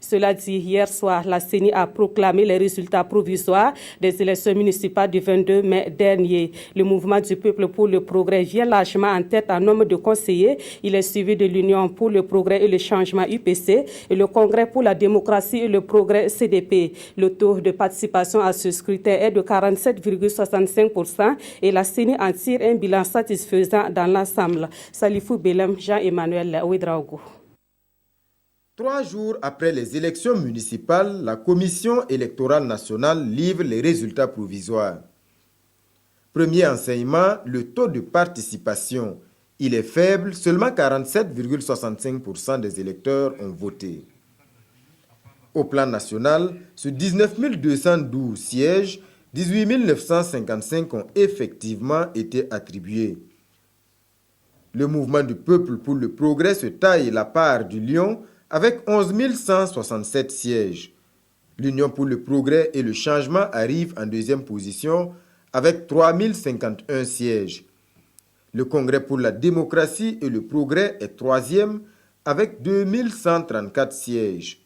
Cela dit, hier soir, la CENI a proclamé les résultats provisoires des élections municipales du 22 mai dernier. Le mouvement du peuple pour le progrès vient largement en tête en nombre de conseillers. Il est suivi de l'Union pour le progrès et le changement UPC et le Congrès pour la démocratie et le progrès CDP. Le taux de participation à ce scrutin est de 47,65% et la CENI en tire un bilan satisfaisant dans l'ensemble. Salifou Belem, Jean-Emmanuel Ouedraogo. 3 jours après les élections municipales, la Commission électorale nationale livre les résultats provisoires. Premier enseignement, le taux de participation. Il est faible, seulement 47,65% des électeurs ont voté. Au plan national, sur 19 212 sièges, 18 955 ont effectivement été attribués. Le mouvement du peuple pour le progrès se taille la part du lion avec 11 167 sièges. L'Union pour le progrès et le changement arrive en deuxième position avec 3 051 sièges. Le Congrès pour la démocratie et le progrès est troisième avec 2 134 sièges.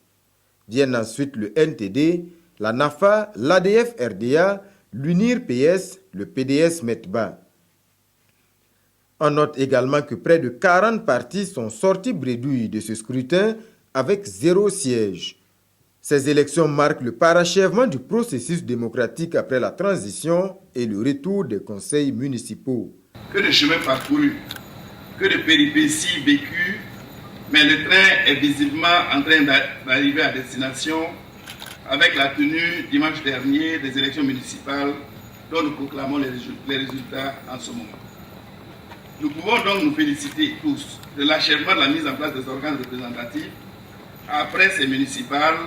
Viennent ensuite le NTD, la NAFA, l'ADF-RDA, l'UNIR-PS, le PDS-METBA. On note également que près de 40 partis sont sortis bredouilles de ce scrutin avec 0 siège. Ces élections marquent le parachèvement du processus démocratique après la transition et le retour des conseils municipaux. Que de chemin parcouru, que de péripéties vécues, mais le train est visiblement en train d'arriver à destination avec la tenue dimanche dernier des élections municipales dont nous proclamons les résultats en ce moment. Nous pouvons donc nous féliciter tous de l'achèvement de la mise en place des organes représentatifs après ces municipales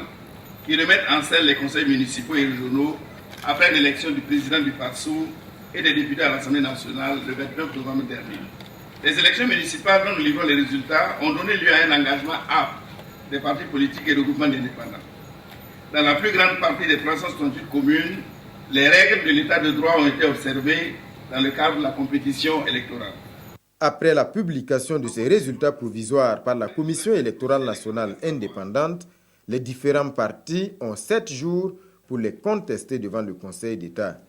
qui remettent en scène les conseils municipaux et régionaux après l'élection du président du PASSou et des députés à l'Assemblée nationale le 29 novembre dernier. Les élections municipales dont nous livrons les résultats ont donné lieu à un engagement âpre des partis politiques et regroupements d'indépendants. Dans la plus grande partie des 368 communes, les règles de l'état de droit ont été observées dans le cadre de la compétition électorale. Après la publication de ces résultats provisoires par la Commission électorale nationale indépendante, les différents partis ont 7 jours pour les contester devant le Conseil d'État.